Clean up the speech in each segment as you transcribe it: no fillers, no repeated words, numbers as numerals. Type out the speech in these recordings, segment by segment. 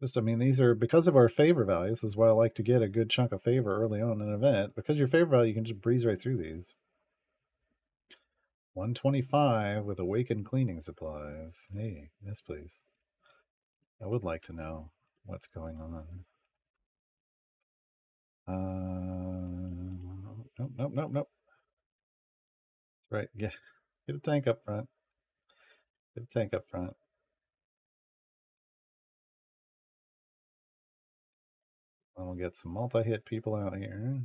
Just, I mean, these are because of our favor values. This is why I like to get a good chunk of favor early on in an event. Because your favor value, you can just breeze right through these. 125 with awakened cleaning supplies. Hey, yes, please. I would like to know what's going on. Nope, nope, nope, nope. That's right. Get a tank up front. Get a tank up front. I'll get some multi-hit people out here.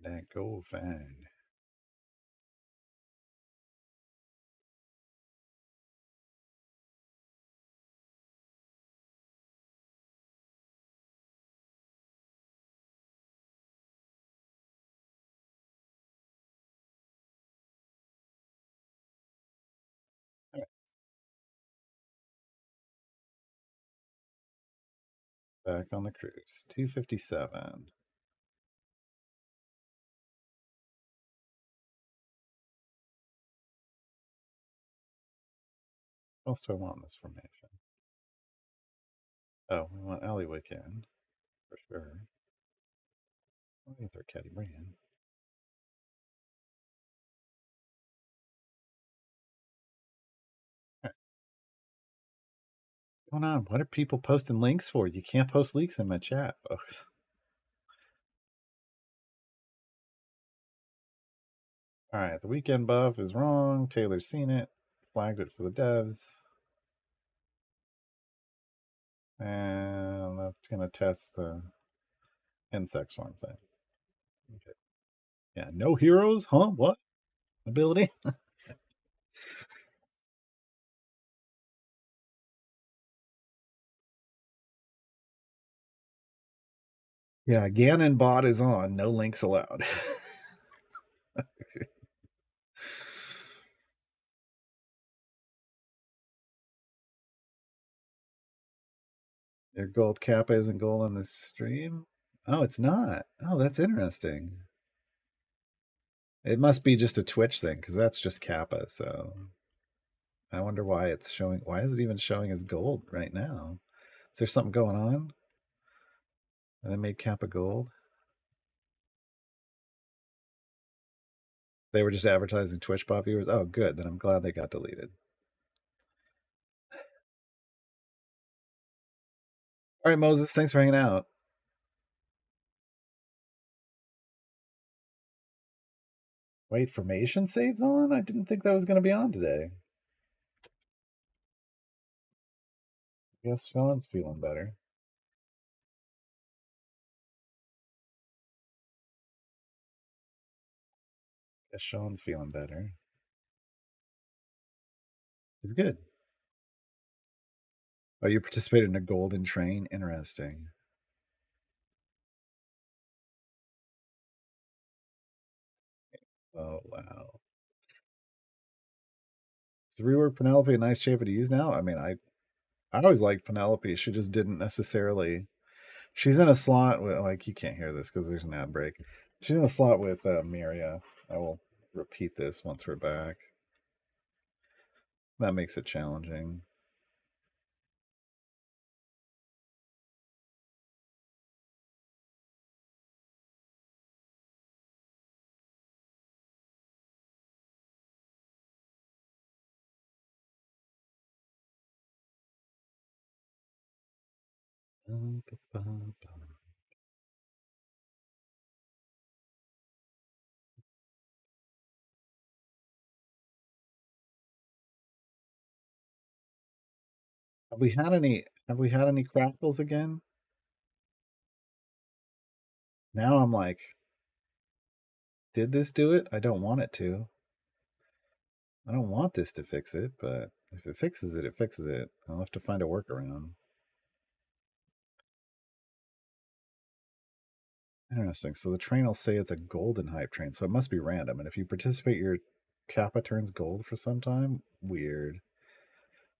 Get that gold fang. Back on the cruise. 257. What else do I want in this formation? Oh, we want alleyway can for sure. I'll get their caddy brand. What's going on? What are people posting links for? You can't post links in my chat, folks. All right, the weekend buff is wrong. Taylor's seen it, flagged it for the devs. And that's going to test the insect swarm thing. Okay. Yeah, no heroes? Huh? What? Ability? Yeah, Ganon bot is on. No links allowed. Your gold kappa isn't gold on this stream? Oh, it's not. Oh, that's interesting. It must be just a Twitch thing because that's just kappa. So I wonder why it's showing. Why is it even showing as gold right now? Is there something going on? And they made kappa gold. They were just advertising Twitch bot viewers. Oh, good. Then I'm glad they got deleted. All right, Moses. Thanks for hanging out. Wait, formation saves on? I didn't think that was going to be on today. I guess Sean's feeling better. Guess Sean's feeling better. He's good. Oh, you participated in a golden train? Interesting. Oh, wow. Is the rework Penelope a nice shaper to use now? I mean, I always liked Penelope. She just didn't necessarily. She's in a slot with, like, you can't hear this because there's an ad break. She's in a slot with Miria. I will repeat this once we're back. That makes it challenging. Have we had any? Have we had any crackles again? Now I'm like, did this do it? I don't want it to. I don't want this to fix it, but if it fixes it, it fixes it. I'll have to find a workaround. Interesting. So the train will say it's a golden hype train, so it must be random. And if you participate, your kappa turns gold for some time. Weird.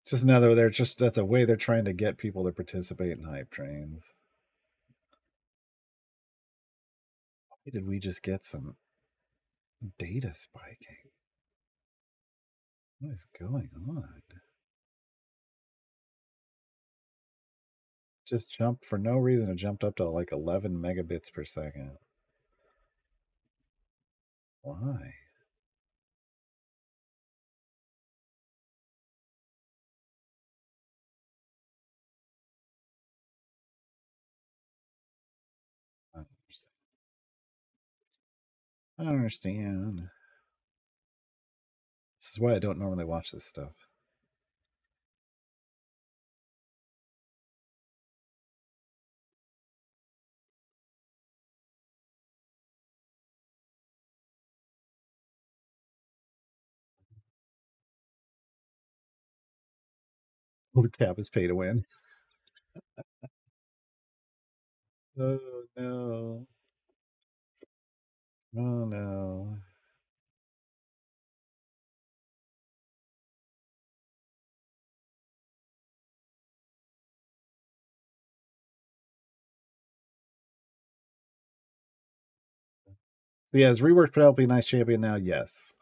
It's just another. They're just that's a way they're trying to get people to participate in hype trains. Why did we just get some data spiking? What is going on? Just jumped for no reason. It jumped up to like 11 megabits per second. Why? I don't understand. I don't understand. This is why I don't normally watch this stuff. Well, the cap is pay to win. Oh no. Oh no. So yeah, is reworked Penelope a nice champion now? Yes.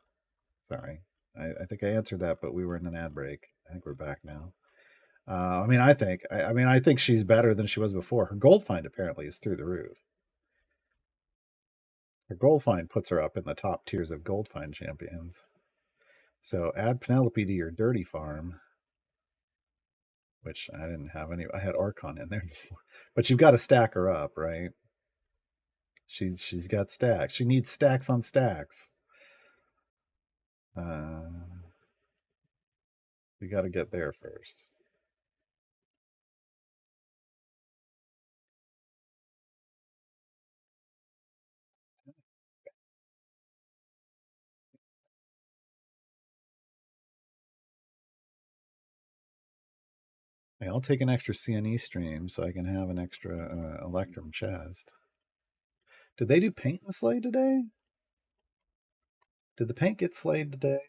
Sorry. I think I answered that, but we were in an ad break. I think we're back now. I think she's better than she was before. Her gold find apparently is through the roof. Her gold find puts her up in the top tiers of gold find champions. So add Penelope to your dirty farm, which I didn't have any. I had Archon in there before, but you've got to stack her up, right? She's got stacks. She needs stacks on stacks. Uh, we got to get there first. Hey, I'll take an extra CNE stream so I can have an extra Electrum chest. Did they do paint and slay today? Did the paint get slayed today?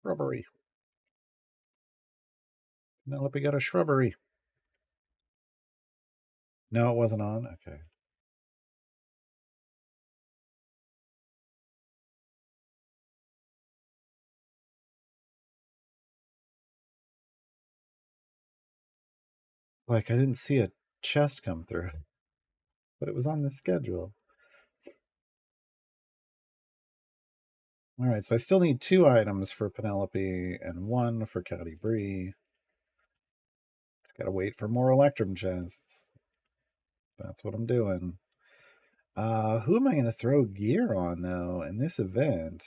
Shrubbery. Penelope got a shrubbery. No, it wasn't on. Okay. Like I didn't see a chest come through, but it was on the schedule. All right, so I still need 2 items for Penelope and 1 for Cady Bree. Just gotta wait for more Electrum chests. That's what I'm doing. Who am I gonna throw gear on though in this event?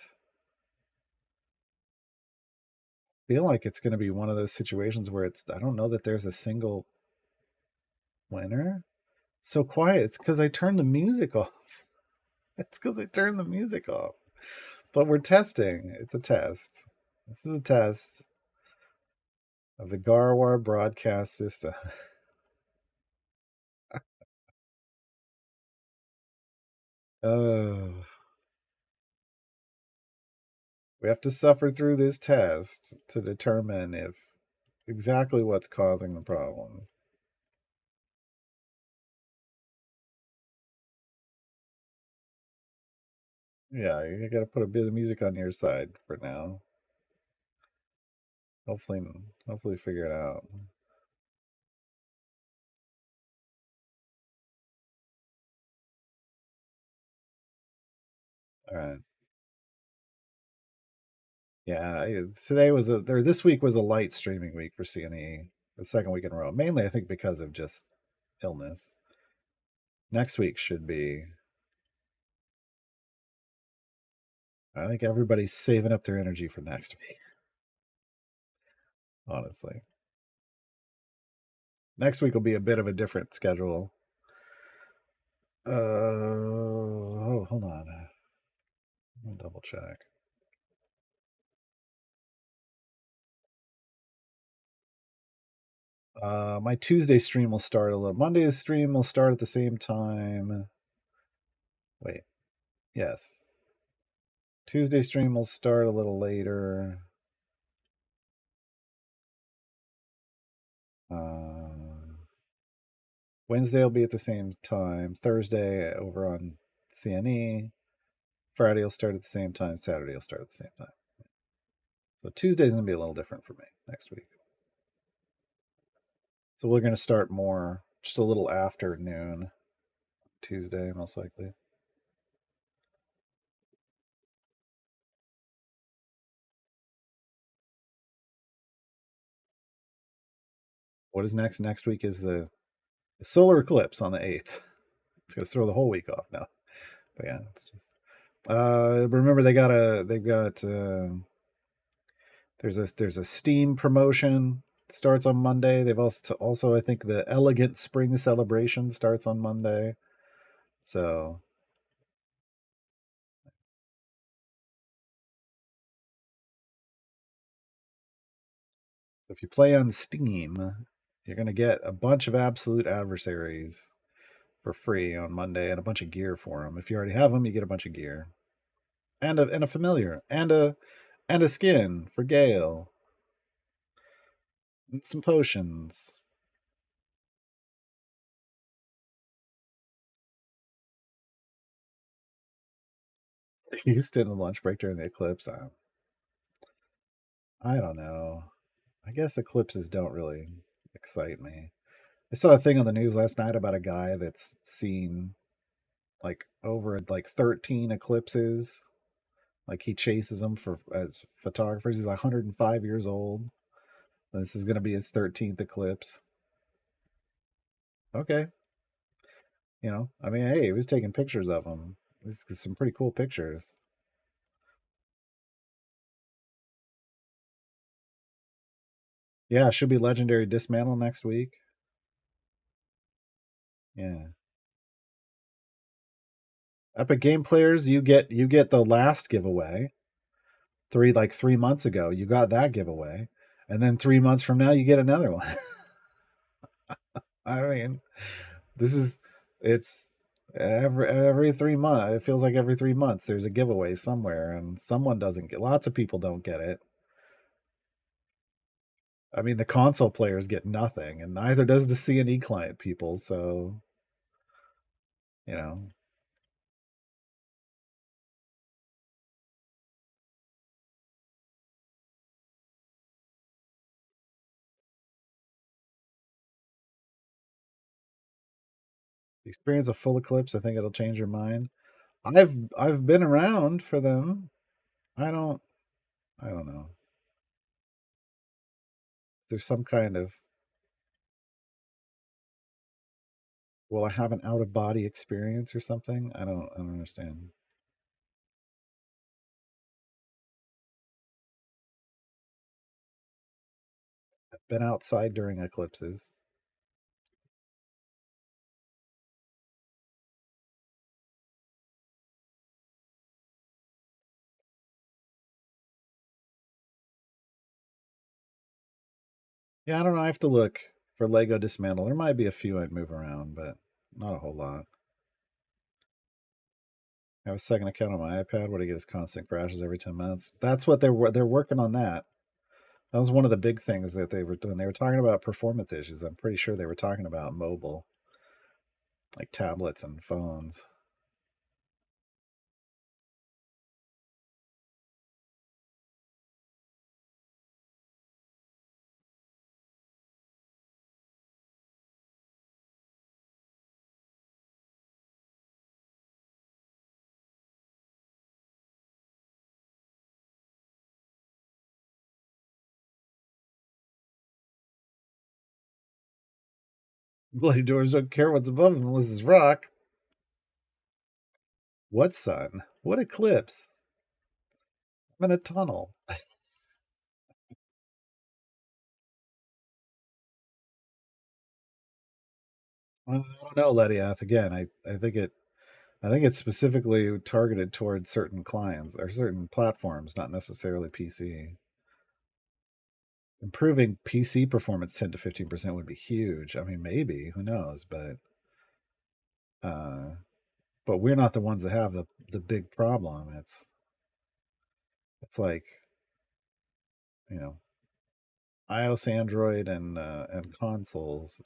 I feel like it's gonna be one of those situations where I don't know that there's a single winner. So quiet. It's because I turned the music off. It's because I turned the music off. But we're testing. It's a test. This is a test of the Garwar broadcast system. Oh, we have to suffer through this test to determine if exactly what's causing the problems. Yeah, you got to put a bit of music on your side for now. Hopefully, hopefully figure it out. All right. Yeah, today was this week was a light streaming week for CNE, the second week in a row. Mainly, I think because of just illness. Next week should be. I think everybody's saving up their energy for next week. Honestly, next week will be a bit of a different schedule. Oh, hold on. I'll double check. My Tuesday stream will start a little. Monday's stream will start at the same time. Wait, yes. Tuesday stream will start a little later. Uh, Wednesday will be at the same time. Thursday over on CNE. Friday will start at the same time. Saturday will start at the same time. So Tuesday's going to be a little different for me next week. So we're going to start more, just a little after noon Tuesday, most likely. What is next? Next week is the solar eclipse on the 8th. It's going to throw the whole week off now. But yeah, it's just. Remember they've got there's a Steam promotion starts on Monday. They've also I think the Elegant Spring Celebration starts on Monday. So if you play on Steam, you're gonna get a bunch of Absolute Adversaries for free on Monday and a bunch of gear for them. If you already have them, you get a bunch of gear and a familiar and a skin for Gale and some potions. Houston and lunch break during the eclipse. I don't know. I guess eclipses don't really excite me. I saw a thing on the news last night about a guy that's seen like over like 13 eclipses. Like he chases them for as photographers. He's like 105 years old. This is going to be his 13th eclipse. Okay, I mean, hey, he was taking pictures of them. This is some pretty cool pictures. Yeah, should be legendary dismantle next week. Yeah, Epic Game players, you get the last giveaway. 3 months ago, you got that giveaway, and then 3 months from now, you get another one. I mean, this is it's every 3 months. It feels like every 3 months there's a giveaway somewhere, and someone doesn't get. Lots of people don't get it. I mean, the console players get nothing, and neither does the CNE client people. So you know, the experience of full eclipse. I think it'll change your mind. I've been around for them. I don't I don't know. There's some kind of will I have an out of body experience or something? I don't understand. I've been outside during eclipses. Yeah, I don't know. I have to look for Lego Dismantle. There might be a few I'd move around, but not a whole lot. I have a second account on my iPad where I get his constant crashes every 10 minutes. That's what they're working on that. That was one of the big things that they were doing. They were talking about performance issues. I'm pretty sure they were talking about mobile, like tablets and phones. Bloody doors don't care what's above them unless it's rock. What sun? What eclipse? I'm in a tunnel. I don't know, Lediath. Again, I think it's specifically targeted towards certain clients or certain platforms, not necessarily PC. Improving PC performance 10 to 15% would be huge. I mean, maybe, who knows, uh but we're not the ones that have the big problem. It's like, you know, iOS, Android and consoles,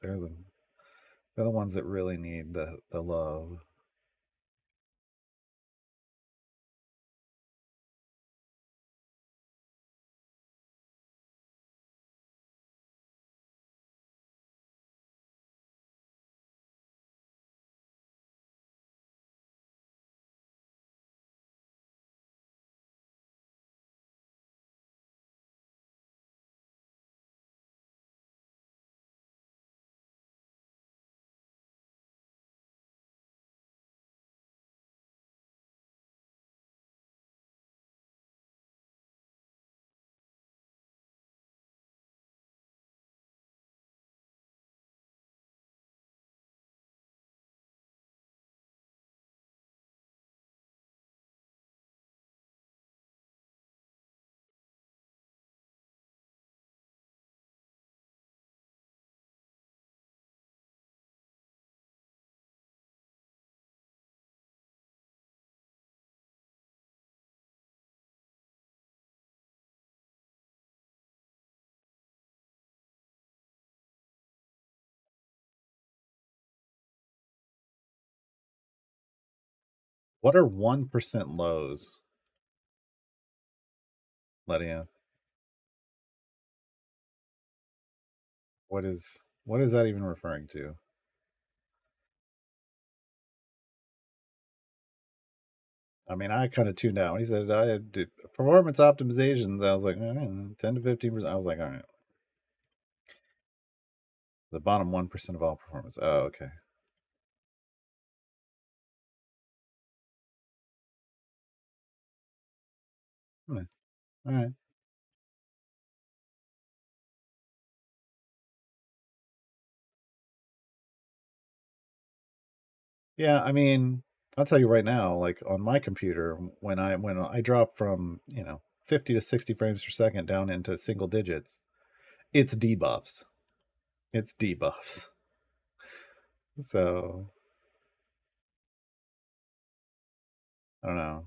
They're the ones that really need the love. What are 1% lows, Lydia? What is that even referring to? I mean, I kind of tuned out. He said I had performance optimizations. I was like, 10 to 15%. I was like, all right, the bottom 1% of all performance. Oh, okay. All right. Yeah, I mean, I'll tell you right now, like on my computer, when I drop from 50 to 60 frames per second down into single digits, it's debuffs. It's debuffs. So I don't know.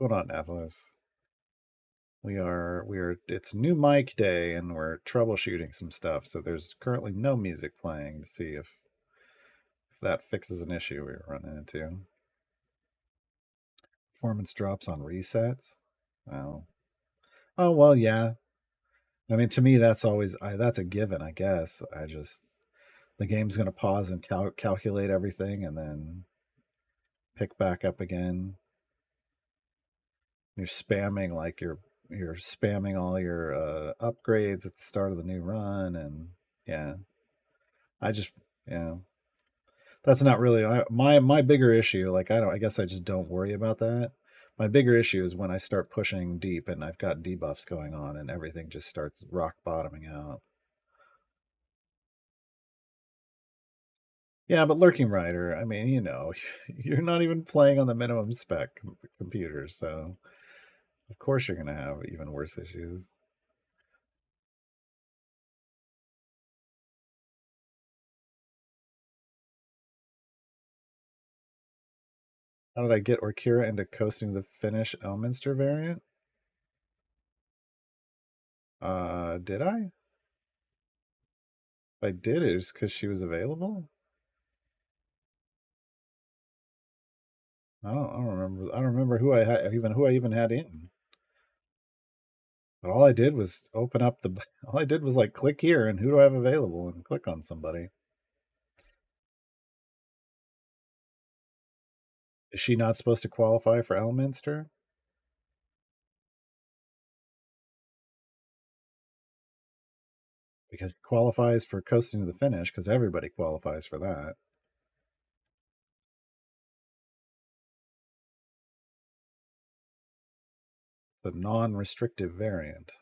Hold on, Atlas. We are it's new mic day and we're troubleshooting some stuff. So there's currently no music playing to see if that fixes an issue we were running into. Performance drops on resets. Oh. Oh well, yeah. I mean, to me, that's a given. I guess the game's going to pause and calculate everything, and then pick back up again. You're spamming like you're spamming all your upgrades at the start of the new run, and yeah, I just yeah, that's not really my bigger issue. Like I guess I just don't worry about that. My bigger issue is when I start pushing deep and I've got debuffs going on and everything just starts rock bottoming out. Yeah, but Lurking Rider, I mean, you're not even playing on the minimum spec computer, so of course you're going to have even worse issues. How did I get Orkira into coasting the Finnish Elminster variant? Did I? If I did, it was because she was available. I don't remember. I don't remember who I even had in. But all I did was open up the. All I did was like click here and who do I have available and click on somebody. Is she not supposed to qualify for Elminster? Because she qualifies for coasting to the finish because everybody qualifies for that. The non-restrictive variant.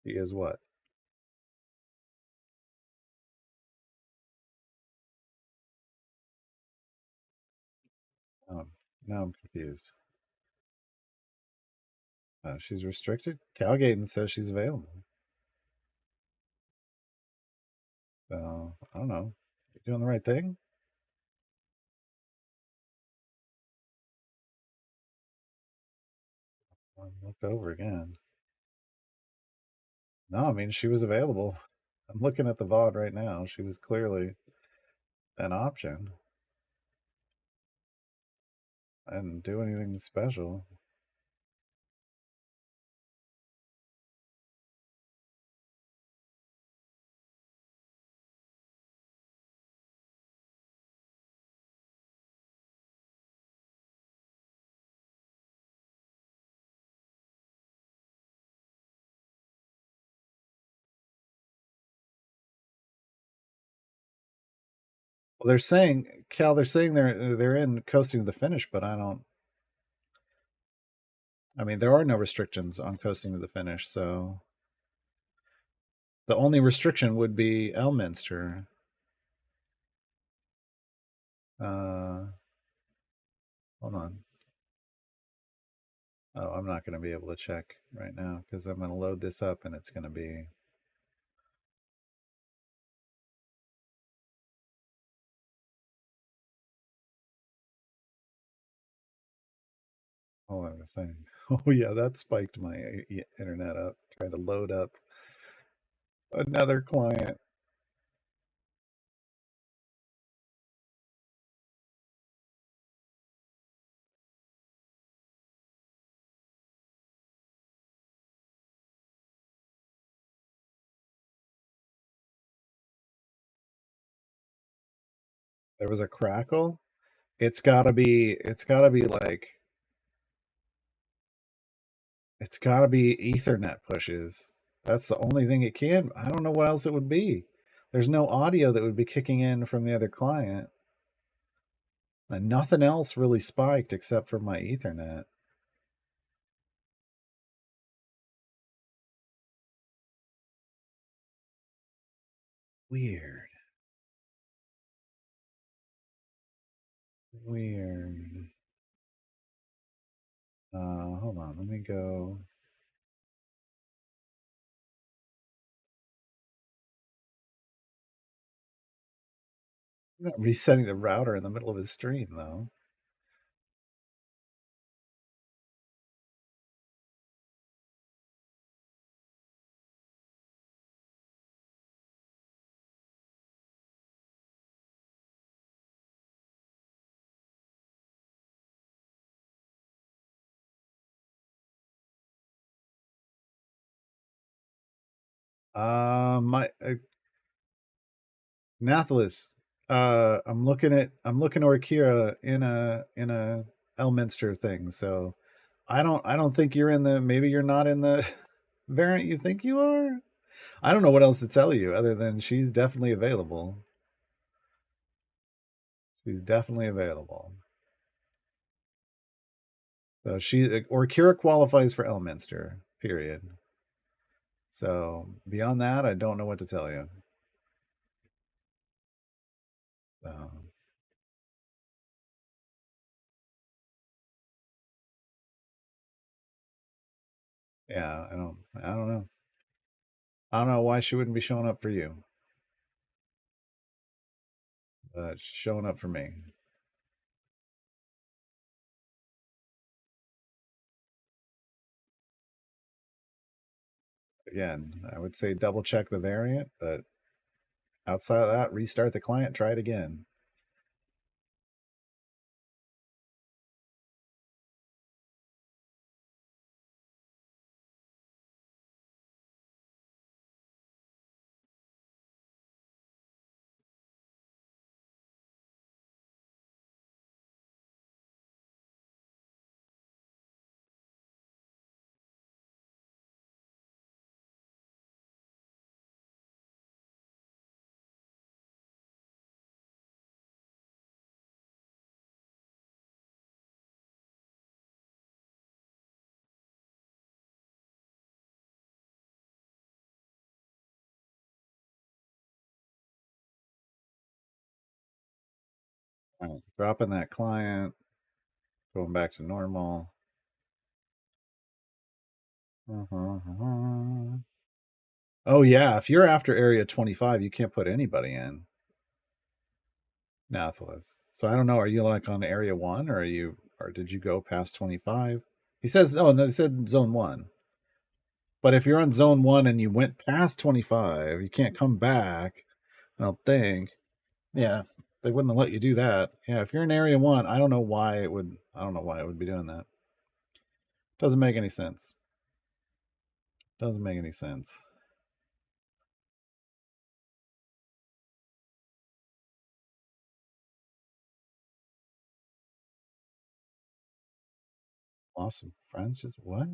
She is what? Now I'm confused. She's restricted. Calgaten says she's available. So I don't know. You doing the right thing? I'll look over again. No, I mean she was available. I'm looking at the VOD right now. She was clearly an option. I didn't do anything special. Well, they're saying, Cal, they're saying they're in coasting to the finish, but I don't. I mean, there are no restrictions on coasting to the finish, so the only restriction would be Elminster. Uh, Hold on. Oh, I'm not going to be able to check right now because I'm going to load this up and it's going to be. Oh, I was saying. Oh, yeah, that spiked my internet up trying to load up another client. There was a crackle. It's got to be like, it's got to be Ethernet pushes. That's the only thing it can. I don't know what else it would be. There's no audio that would be kicking in from the other client. And nothing else really spiked except for my Ethernet. Weird. Weird. Hold on. Let me go. I'm not resetting the router in the middle of his stream, though. My Nathalis. I'm looking over Kira in a Elminster thing. So I don't think you're in the. Maybe you're not in the variant you think you are. I don't know what else to tell you other than she's definitely available. She's definitely available. So she or Kira qualifies for Elminster. Period. So beyond that, I don't know what to tell you. So, yeah, I don't know. I don't know why she wouldn't be showing up for you, but she's showing up for me. Again, I would say double check the variant, but outside of that, restart the client, try it again. All right, dropping that client. Going back to normal. Uh-huh. Oh yeah, if you're after area 25, you can't put anybody in. Nathalis. So I don't know. Are you like on area 1, or are you, or did you go past 25? He says, oh, no, they said zone 1. But if you're on zone 1 and you went past 25, you can't come back. I don't think. Yeah, they wouldn't have let you do that. Yeah, if you're in area 1, I don't know why it would. I don't know why it would be doing that. Doesn't make any sense. Doesn't make any sense. Awesome friends. Just what?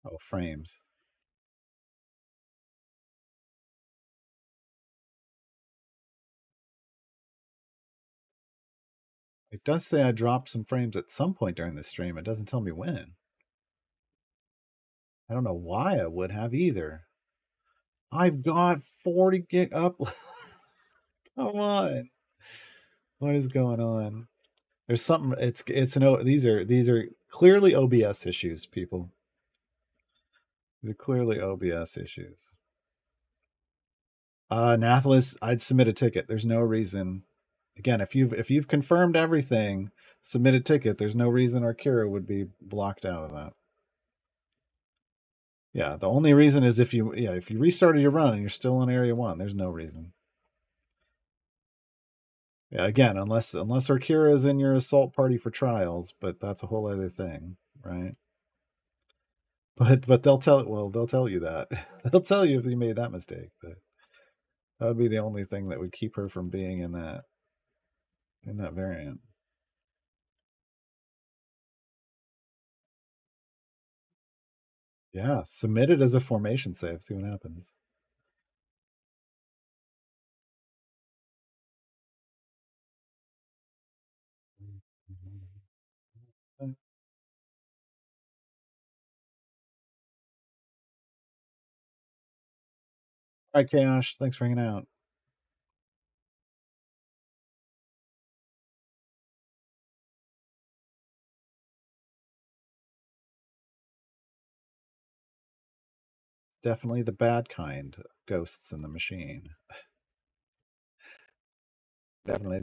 Oh, frames. It does say I dropped some frames at some point during the stream. It doesn't tell me when. I don't know why I would have either. I've got 40 gig up. Come on. What is going on? There's something, it's an these are clearly OBS issues, people. These are clearly OBS issues. Nathalis, I'd submit a ticket. There's no reason. Again, if you've confirmed everything, submit a ticket. There's no reason Arkira would be blocked out of that. Yeah, the only reason is if you restarted your run and you're still in area 1, there's no reason. Yeah, again, unless Arkira is in your assault party for trials, but that's a whole other thing, right? But they'll tell you that. They'll tell you if you made that mistake, but that would be the only thing that would keep her from being in that variant. Yeah, submit it as a formation save, see what happens. All right, Chaos, thanks for hanging out. Definitely the bad kind of ghosts in the machine. Definitely.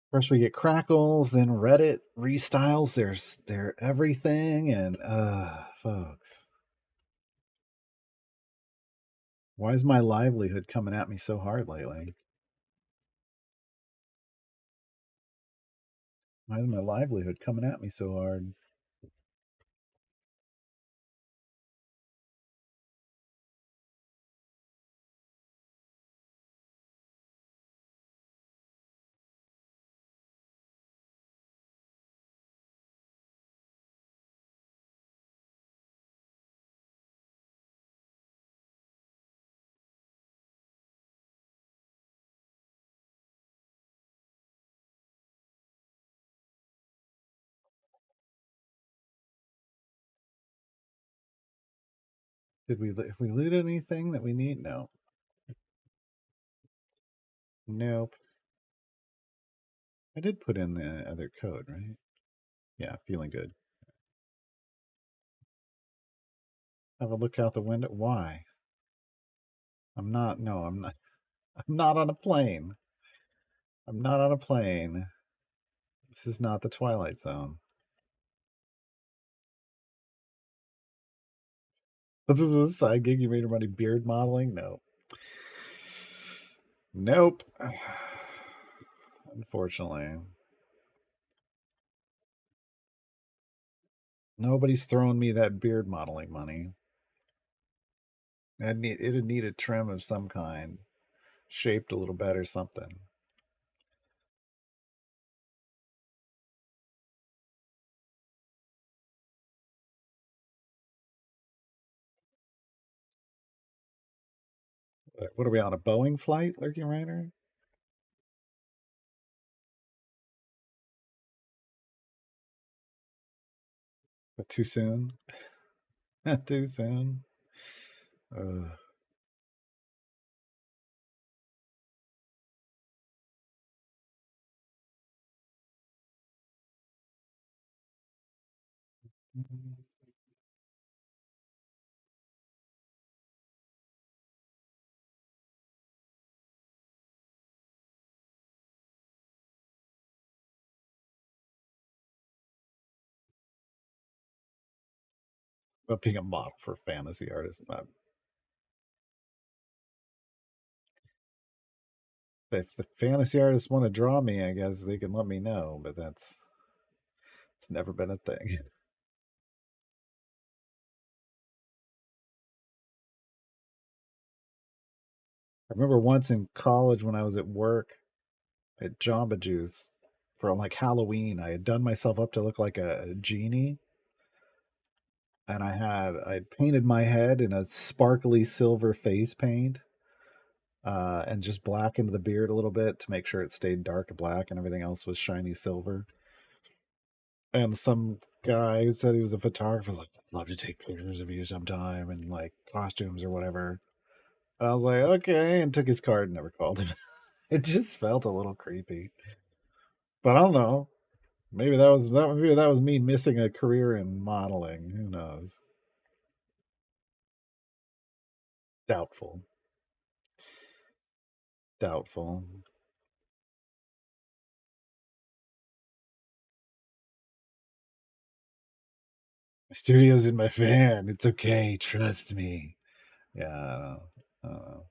First we get Crackles, then Reddit restyles their everything, and folks. Why is my livelihood coming at me so hard lately? Why is my livelihood coming at me so hard? If we loot anything that we need? No. Nope. I did put in the other code, right? Yeah, feeling good. Have a look out the window. Why? I'm not. No, I'm not. I'm not on a plane. I'm not on a plane. This is not the Twilight Zone. This is a side gig. You made your money beard modeling? No. Nope. Unfortunately. Nobody's throwing me that beard modeling money. It'd need a trim of some kind, shaped a little better, something. What are we on, a Boeing flight, Lurking Rider? But too soon. Too soon. Uh, but being a model for a fantasy artist, if the fantasy artists want to draw me, I guess they can let me know. But it's never been a thing. I remember once in college when I was at work at Jamba Juice for like Halloween, I had done myself up to look like a genie, and I'd painted my head in a sparkly silver face paint, and just blackened the beard a little bit to make sure it stayed dark black and everything else was shiny silver. And some guy who said he was a photographer was like, "I'd love to take pictures of you sometime and like costumes or whatever." And I was like, "Okay," and took his card and never called him. It just felt a little creepy. But I don't know. Maybe that was me missing a career in modeling. Who knows? Doubtful. Doubtful. My studio's in my van. It's okay. Trust me. Yeah, I don't know.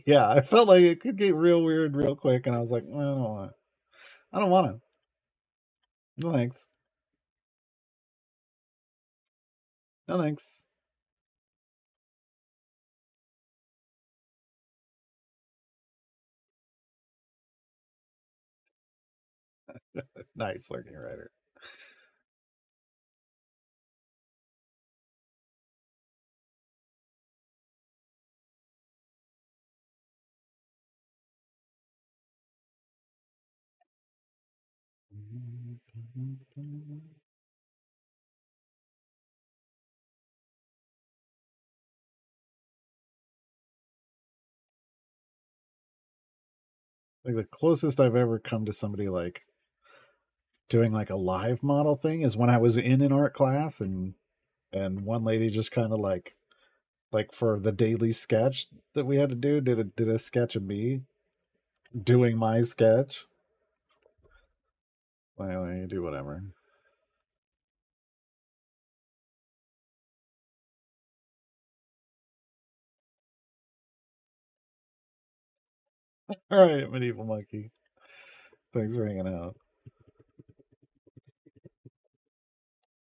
Yeah, I felt like it could get real weird real quick, and I was like, I don't want. I don't want to. No thanks. No thanks. Nice lurking writer. Like the closest I've ever come to somebody like doing like a live model thing is when I was in an art class, and one lady just kind of like for the daily sketch that we had to do did a sketch of me doing my sketch. Well, you do whatever. All right, medieval monkey. Thanks for hanging out.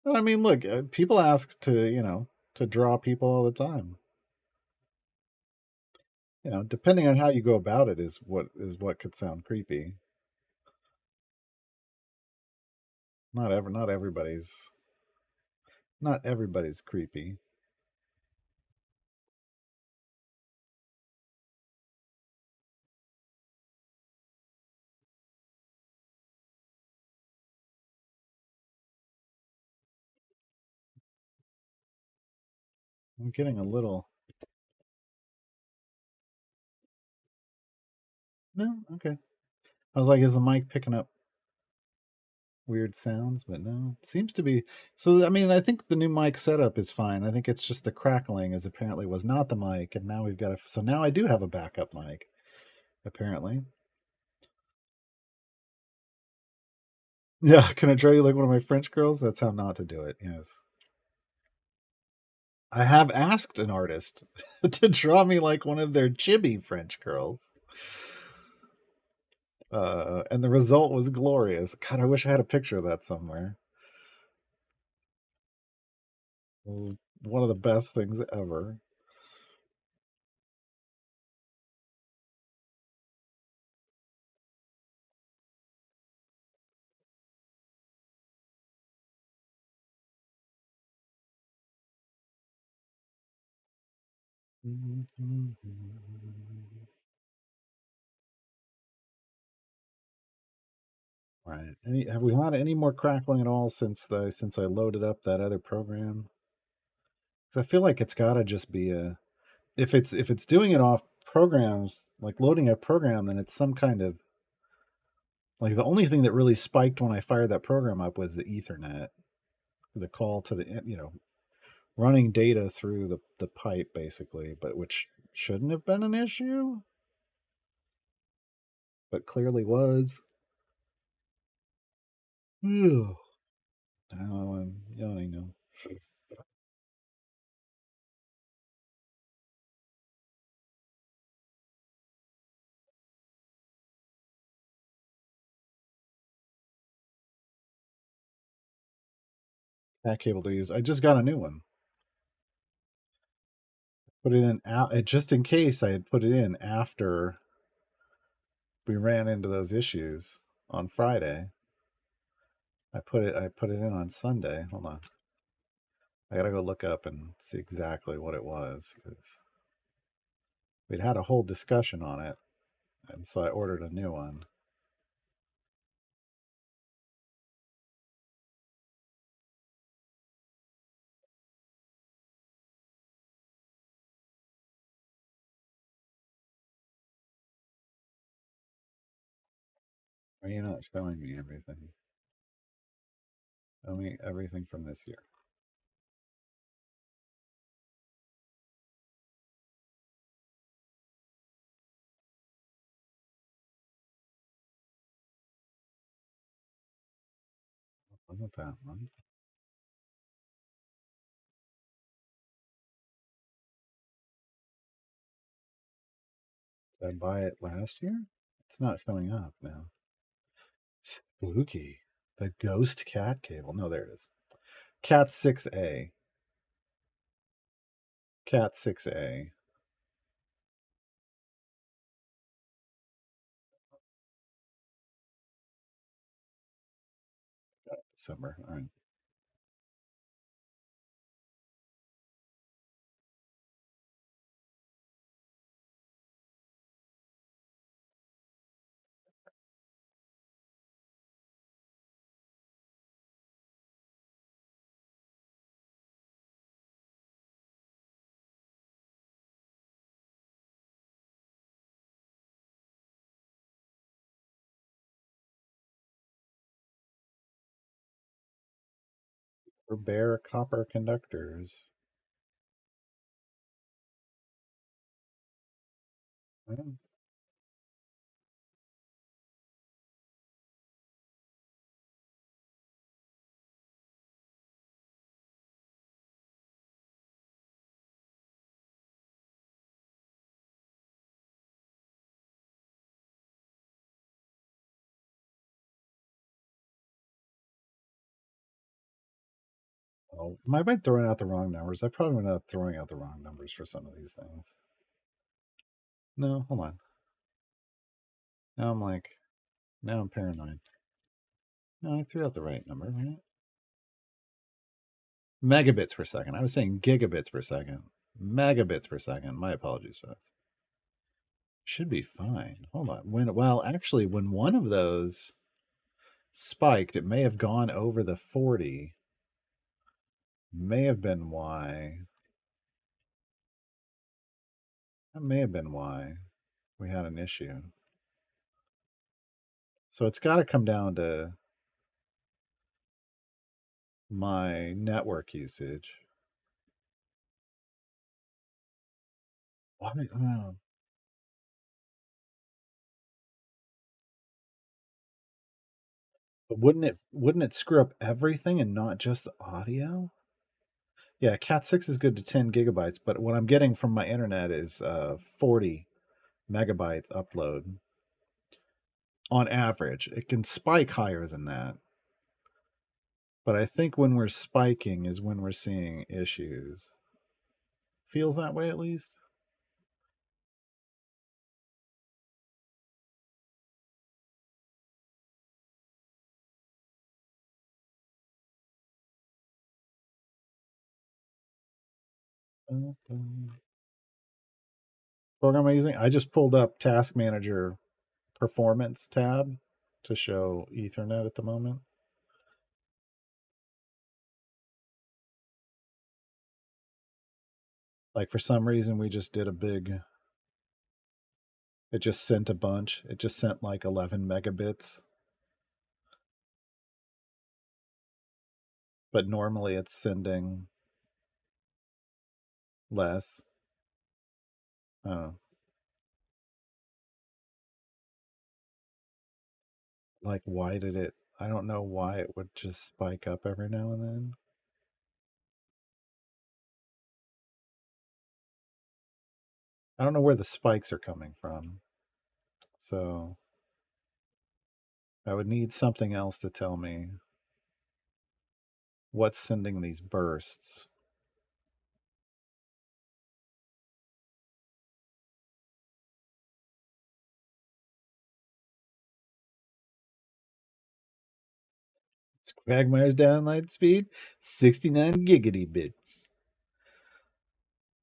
I mean, look, people ask to to draw people all the time. Depending on how you go about it is what could sound creepy. Not everybody's creepy. I'm getting a little. No, okay. I was like, is the mic picking up weird sounds? But no, it seems to be. So I mean, I think the new mic setup is fine. I think it's just the crackling is apparently was not the mic, and now we've got a. So now I do have a backup mic. Apparently, yeah. Can I draw you like one of my French girls? That's how not to do it. Yes. I have asked an artist to draw me like one of their chibi French girls. And the result was glorious. God, I wish I had a picture of that somewhere. It was one of the best things ever. Right. Have we had any more crackling at all since I loaded up that other program? 'Cause I feel like it's got to just be a if it's doing it off programs like loading a program, then it's some kind of like the only thing that really spiked when I fired that program up was the Ethernet, the call to the running data through the pipe basically, but which shouldn't have been an issue, but clearly was. Ew. Now I'm yawning now. That cable to use. I just got a new one. Put it in out just in case I had put it in after we ran into those issues on Friday. I put it in on Sunday. Hold on. I gotta go look up and see exactly what it was because we'd had a whole discussion on it, and so I ordered a new one. Are you not showing me everything? Show me everything from this year. Wasn't that one? Did I buy it last year? It's not showing up now. Spooky. The ghost cat cable. No, there it is. Cat 6A. Cat 6A. December. All right. For bare copper conductors. Well, oh, am I throwing out the wrong numbers? I probably ended up throwing out the wrong numbers for some of these things. No, hold on. Now I'm like, now I'm paranoid. No, I threw out the right number, right? Megabits per second. I was saying gigabits per second. Megabits per second. My apologies, folks. Should be fine. Hold on. Actually, when one of those spiked, it may have gone over the 40. May have been why. That may have been why we had an issue. So it's got to come down to my network usage. Why? But wouldn't it screw up everything and not just the audio? Yeah, Cat 6 is good to 10 gigabytes, but what I'm getting from my internet is 40 megabytes upload on average. It can spike higher than that. But I think when we're spiking is when we're seeing issues. Feels that way at least. program am I using? I just pulled up Task Manager Performance tab to show Ethernet at the moment. Like for some reason, we just did a big. It just sent a bunch. It just sent like 11 megabits. But normally it's sending less. Oh. Like, why did it? I don't know why it would just spike up every now and then. I don't know where the spikes are coming from. So I would need something else to tell me what's sending these bursts. It's Quagmire's download speed, 69 giggity bits.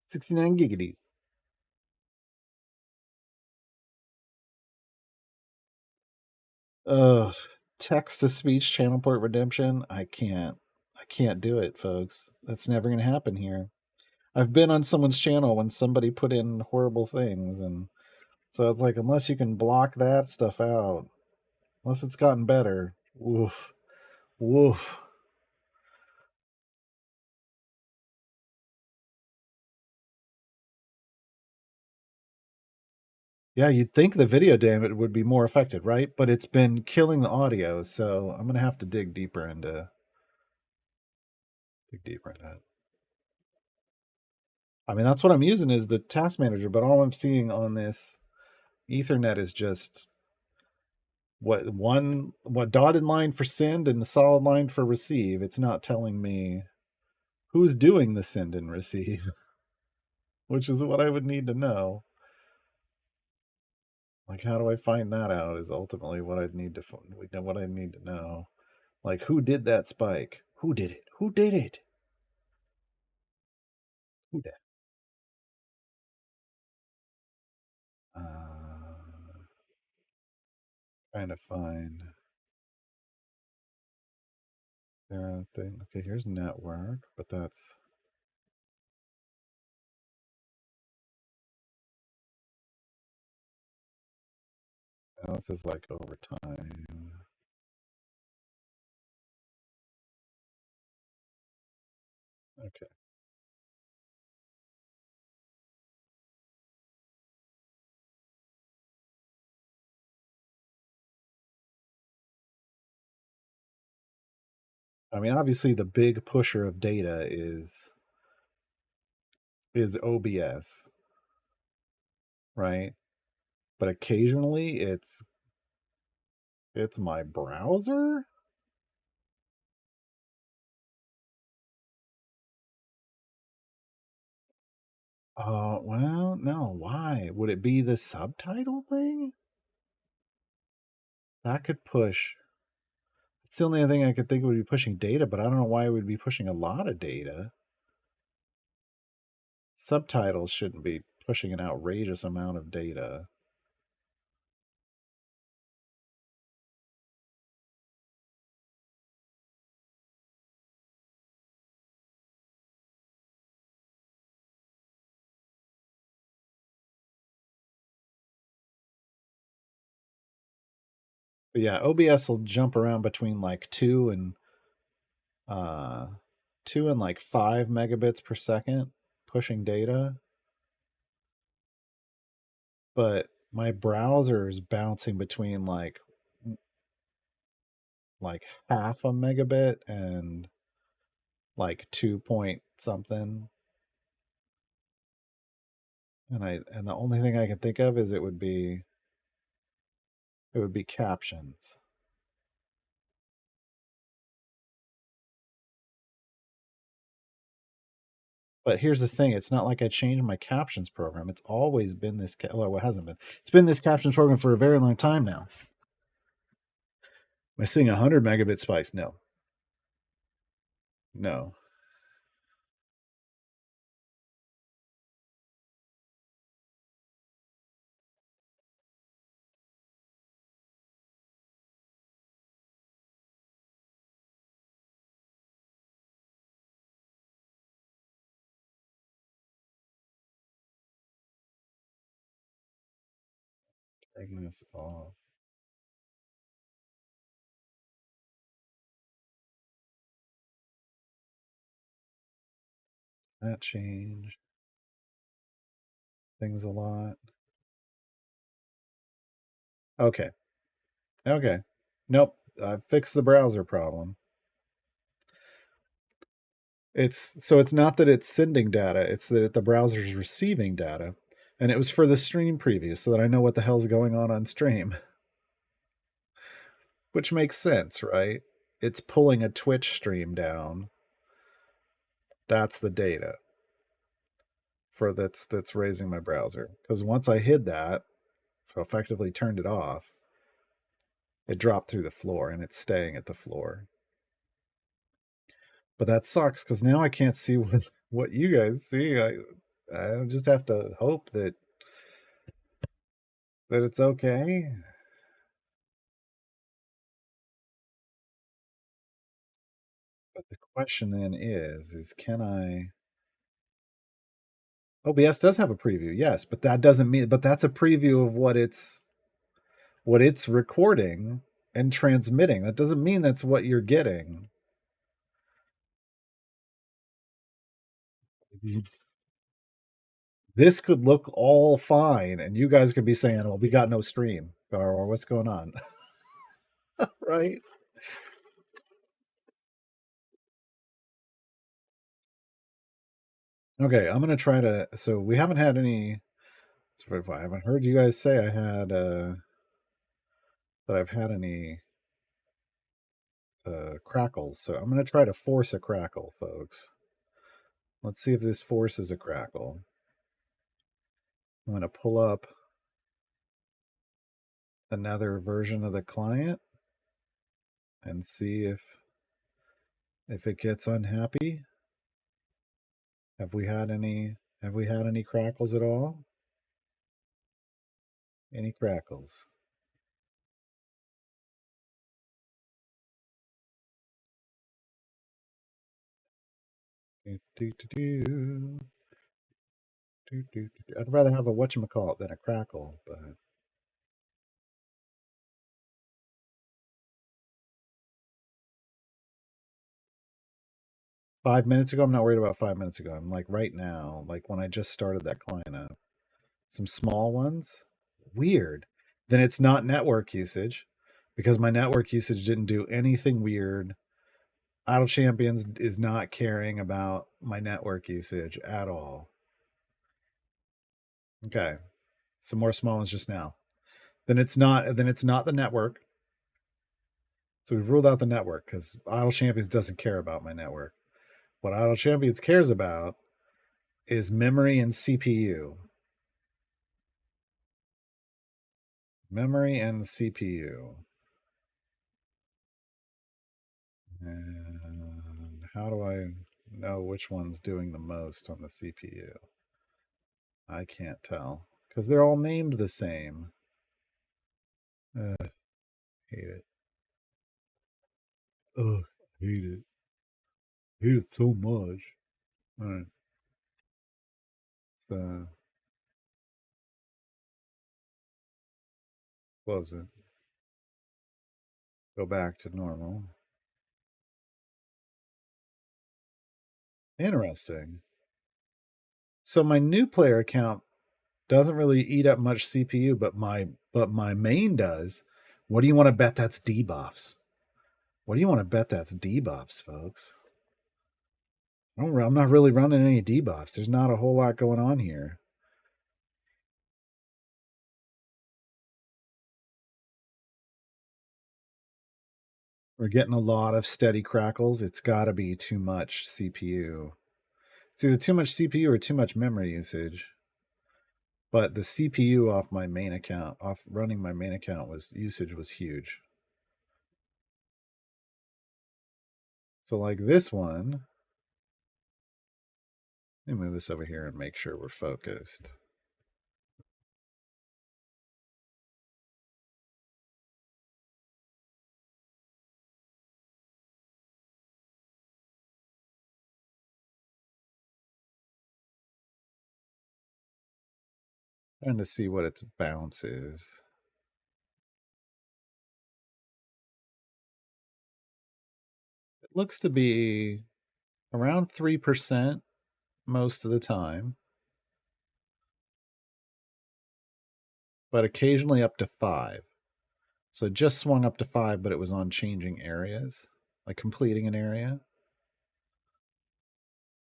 69 giggity. Ugh. Text to speech channel port redemption. I can't do it, folks. That's never gonna happen here. I've been on someone's channel when somebody put in horrible things, and so it's like unless you can block that stuff out, unless it's gotten better. Woof. Woof. Yeah, you'd think the video damage would be more affected, right? But it's been killing the audio, so I'm gonna have to dig deeper into that. I mean, that's what I'm using is the task manager, but all I'm seeing on this Ethernet is just what dotted line for send and a solid line for receive. It's not telling me who's doing the send and receive, which is what I would need to know. Like, how do I find that out? Is ultimately what I'd need to what I need to know. Like, who did that spike? Who did it? Who did it? Who did? Trying to find their thing. Okay, here's network, but that's this is like over time. Okay. I mean, obviously, the big pusher of data is OBS, right? But occasionally, it's my browser. Well, no. Why would it be the subtitle thing? That could push. It's the only thing I could think would be pushing data, but I don't know why it would be pushing a lot of data. Subtitles shouldn't be pushing an outrageous amount of data. But yeah, OBS will jump around between like uh 2 and like 5 megabits per second pushing data. But my browser is bouncing between like half a megabit and like 2 point something. And the only thing I can think of is it would be captions. But here's the thing, it's not like I changed my captions program. It's always been this well, it hasn't been. It's been this captions program for a very long time now. Am I seeing 100 megabit spikes? No. No. Taking this off. That changed things a lot. Okay. Okay. Nope. I fixed the browser problem. It's not that it's sending data, it's that the browser's receiving data. And it was for the stream preview so that I know what the hell's going on stream. Which makes sense, right? It's pulling a Twitch stream down. That's the data for that's raising my browser. Because once I hid that, so effectively turned it off, it dropped through the floor and it's staying at the floor. But that sucks because now I can't see what you guys see. I just have to hope that it's okay. But the question then is can I? OBS does have a preview, yes, but that doesn't mean. But that's a preview of what it's recording and transmitting. That doesn't mean that's what you're getting. This could look all fine, and you guys could be saying, "Well, we got no stream," or "What's going on?" Right? Okay, I'm gonna try to. So we haven't had any. I haven't heard you guys say I had that I've had any crackles. So I'm gonna try to force a crackle, folks. Let's see if this forces a crackle. I'm gonna pull up another version of the client and see if it gets unhappy. Have we had any crackles at all? Any crackles? Do, do, do, do. I'd rather have a whatchamacallit than a crackle, but 5 minutes ago, I'm not worried about 5 minutes ago. I'm like right now, like when I just started that client up. Some small ones. Weird. Then it's not network usage because my network usage didn't do anything weird. Idle Champions is not caring about my network usage at all. Okay. Some more small ones just now. Then it's not the network. So we've ruled out the network because Idle Champions doesn't care about my network. What Idle Champions cares about is memory and CPU. Memory and CPU. And how do I know which one's doing the most on the CPU? I can't tell because they're all named the same. Hate it. Ugh, hate it. Hate it so much. All right. So close it. Go back to normal. Interesting. So my new player account doesn't really eat up much CPU, but my main does. What do you want to bet that's debuffs? What do you want to bet that's debuffs, folks? I'm not really running any debuffs. There's not a whole lot going on here. We're getting a lot of steady crackles. It's got to be too much CPU. It's either too much CPU or too much memory usage. But the CPU off my main account, off running my main account, was huge. So like this one, let me move this over here and make sure we're focused. Trying to see what its bounce is. looks to be around 3% most of the time, but occasionally up to 5. So it just swung up to 5, but it was on changing areas, like completing an area.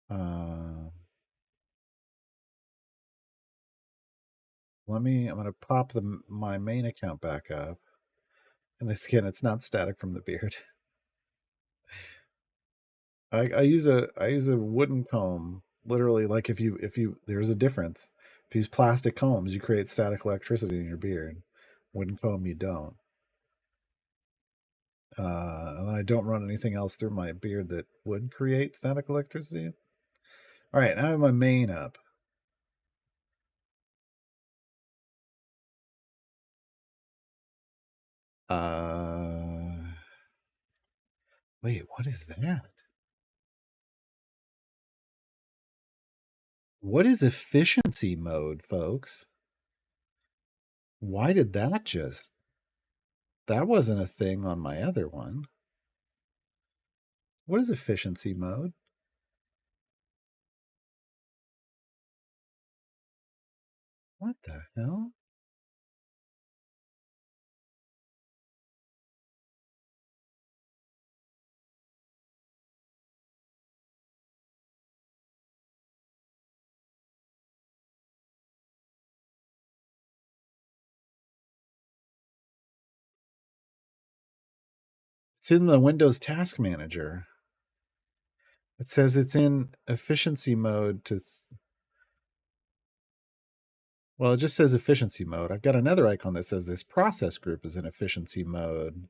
Uh, I'm going to pop my main account back up. And again, it's not static from the beard. I use a wooden comb. Literally, like if you there's a difference. If you use plastic combs, you create static electricity in your beard. Wooden comb, you don't. And then I don't run anything else through my beard that would create static electricity. All right, now I have my main up. Wait, what is that? What is efficiency mode, folks? Why did that just... That wasn't a thing on my other one. What is efficiency mode? What the hell? It's in the Windows Task Manager. It says it's in efficiency mode to... Well, it just says efficiency mode. I've got another icon that says this process group is in efficiency mode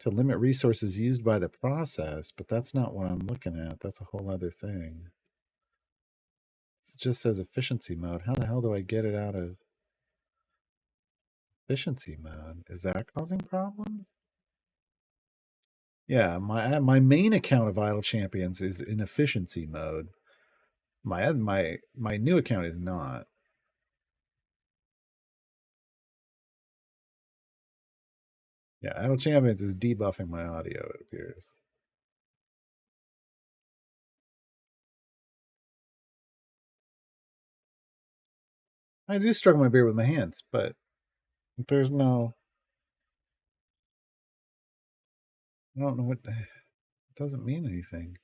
to limit resources used by the process, but that's not what I'm looking at. That's a whole other thing. It just says efficiency mode. How the hell do I get it out of efficiency mode? Is that causing problems? Yeah, my main account of Idle Champions is in efficiency mode. My new account is not. Yeah, Idle Champions is debuffing my audio, it appears. I do struggle my beer with my hands, but there's no... I don't know what... It doesn't mean anything.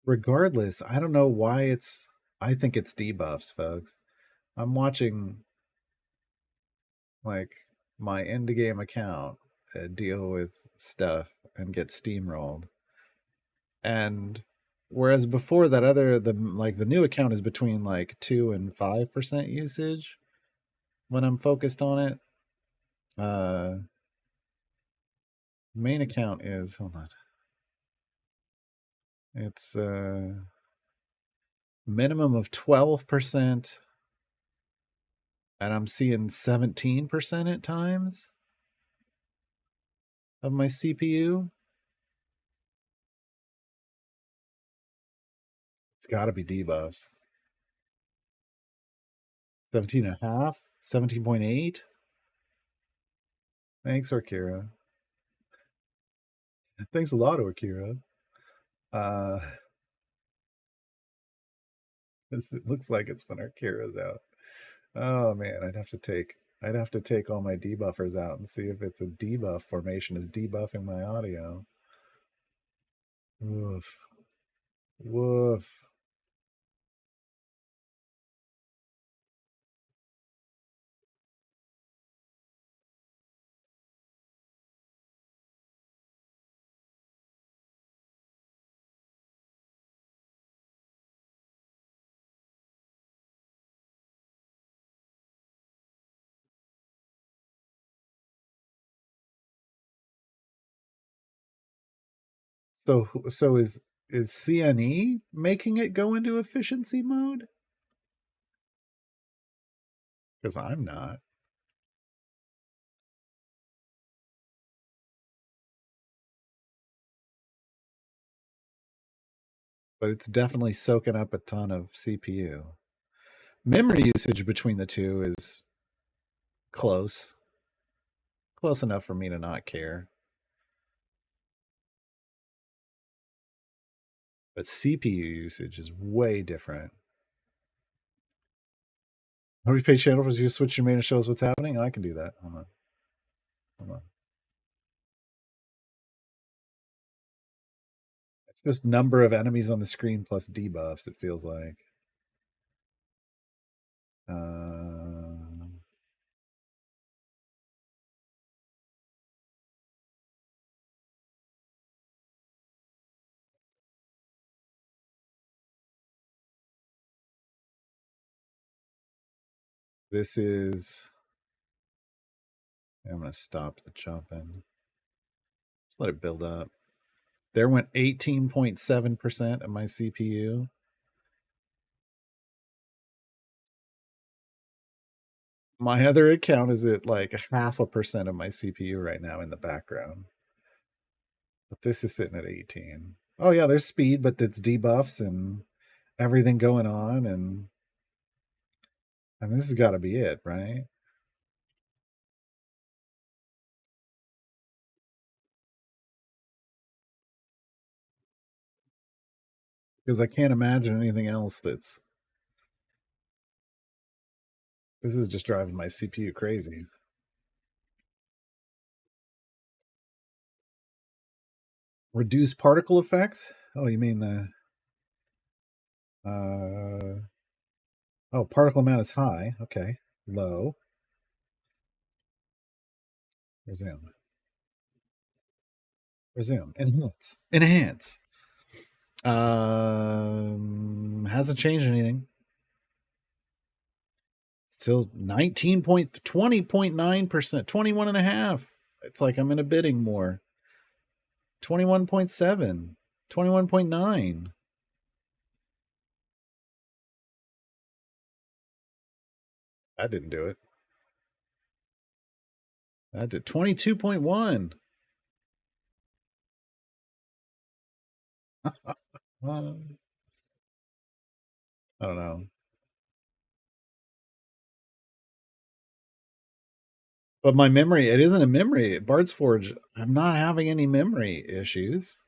Regardless, I don't know why it's... I think it's debuffs, folks. I'm watching like my end game account deal with stuff and get steamrolled. And whereas before that the new account is between like 2 and 5% usage when I'm focused on it. Main account is, hold on. It's minimum of 12%, and I'm seeing 17% at times of my CPU. It's got to be debuffs. 17 and a half, 17.8. Thanks, Orkira. Thanks a lot, Orkira. Uh, it looks like it's when Orkira's out. Oh man, I'd have to take all my debuffers out and see if it's a debuff formation is debuffing my audio. Woof. Woof. So is CNE making it go into efficiency mode? Because I'm not. but it's definitely soaking up a ton of CPU. Memory usage between the two is close, close enough for me to not care. But CPU usage is way different. How do we pay channel for you to switch your main and show us what's happening? I can do that. Hold on. Hold on. It's just number of enemies on the screen plus debuffs, it feels like. This is. I'm going to stop the chopping. Just let it build up. There went 18.7% of my CPU. My other account is at like 0.5% of my CPU right now in the background. But this is sitting at 18. Oh yeah, there's speed, but it's debuffs and everything going on, and I mean this has got to be it, right? Because I can't imagine anything else that's. This is just driving my CPU crazy. Reduce particle effects? Oh, you mean the oh, particle amount is high. Okay. Low. Resume. Resume. Enhance. Enhance. Hasn't changed anything. Still 20.9%, 21.5. It's like I'm in a bidding more. 21.7, 21.9. I didn't do it. I did 22.1. I don't know. But my memory, it isn't a memory. Bard's Forge, I'm not having any memory issues.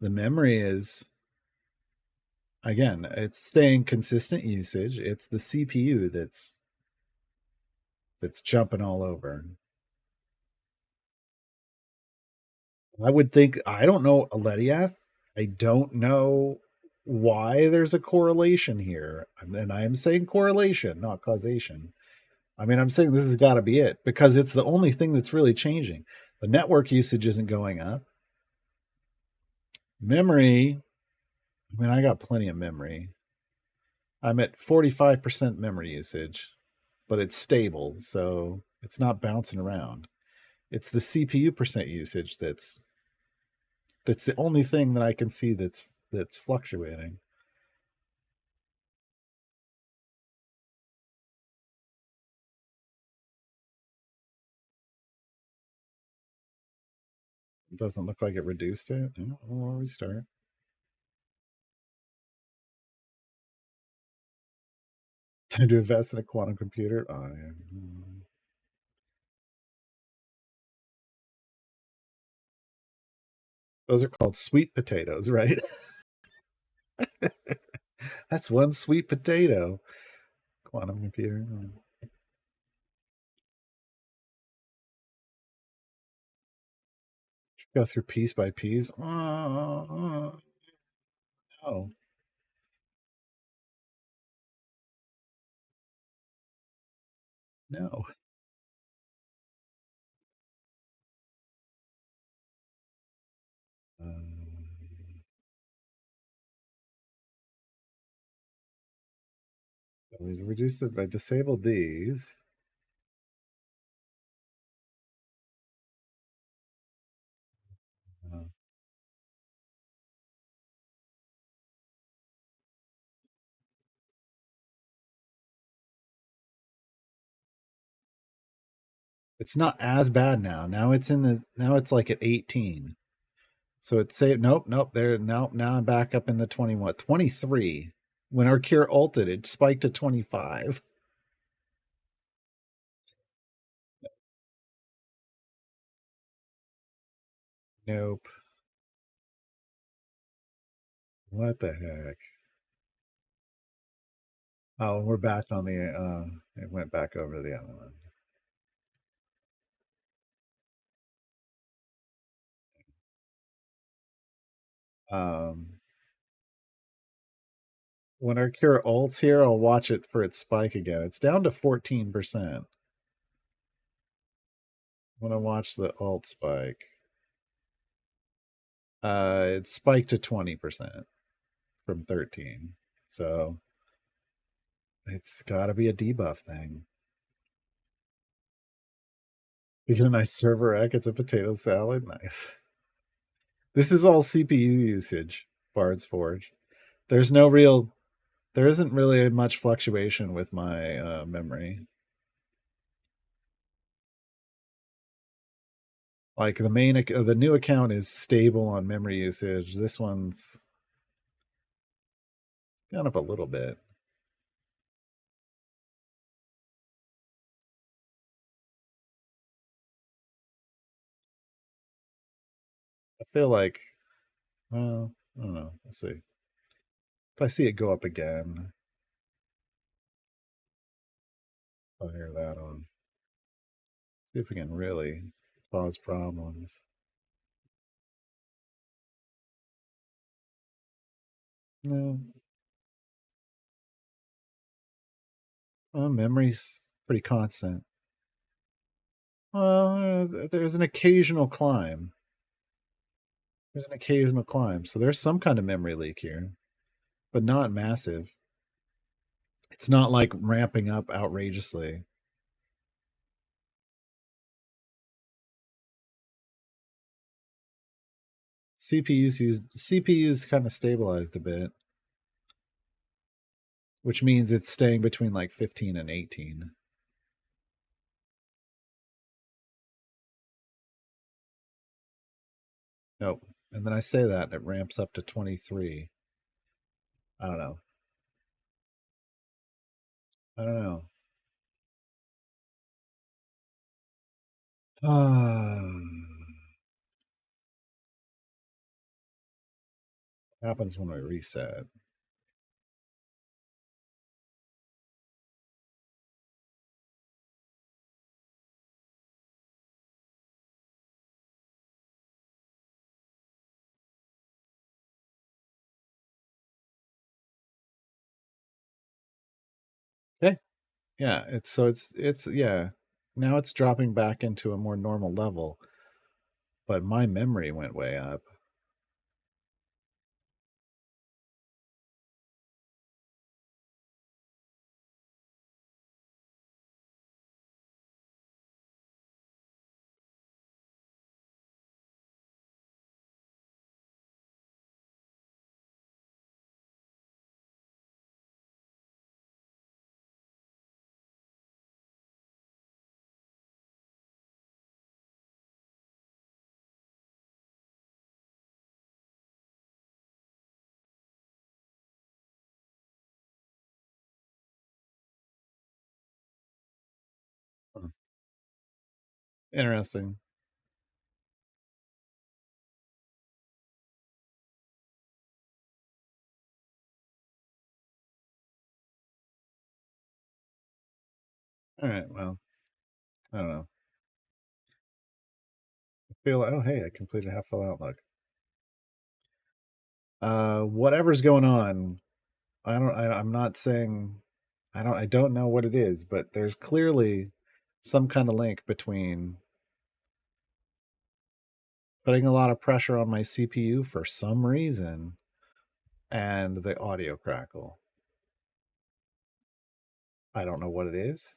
The memory is, again, it's staying consistent usage. It's the CPU that's jumping all over. I would think, I don't know, Aletiath. I don't know why there's a correlation here. And I am saying correlation, not causation. I mean, I'm saying this has got to be it because it's the only thing that's really changing. The network usage isn't going up. Memory, I mean, I got plenty of memory. I'm at 45% memory usage, but it's stable, so it's not bouncing around. It's the CPU percent usage that's the only thing that I can see that's fluctuating. It doesn't look like it reduced it. Yeah, we'll restart. Time to invest in a quantum computer. Oh, yeah. Those are called sweet potatoes, right? That's one sweet potato. Quantum computer. Go through piece by piece. Oh, no. No. We reduce it by disable these. Uh, it's not as bad now. Now it's like at 18. So it say nope, nope. There now I'm back up in the 20 what 23. When our cure ulted, it spiked to 25. Nope. What the heck? Oh, we're back on the it went back over to the other one. Um when our cure ults here, I'll watch it for its spike again. It's down to 14%. When I watch the alt spike, it spiked to 20% from 13. So it's got to be a debuff thing. You get a nice server egg. It's a potato salad. Nice. This is all CPU usage. Bard's Forge. There's no real. There isn't really much fluctuation with my memory. Like the new account is stable on memory usage. This one's gone up a little bit. I feel like, well, I don't know. Let's see. If I see it go up again, I'll hear that on. See if we can really cause problems. No, memory's pretty constant. Well, there's an occasional climb. There's an occasional climb. So there's some kind of memory leak here, but not massive. It's not like ramping up outrageously. CPU's kind of stabilized a bit, which means it's staying between like 15 and 18. Nope. And then I say that and it ramps up to 23. I don't know. I don't know. Happens when we reset. Okay. Yeah, it's yeah. Now it's dropping back into a more normal level, but my memory went way up. Hmm. Interesting. All right, well, I don't know. I feel like, oh hey, I completed half full outlook. Whatever's going on, I'm not saying I don't know what it is, but there's clearly some kind of link between putting a lot of pressure on my CPU for some reason and the audio crackle. I don't know what it is.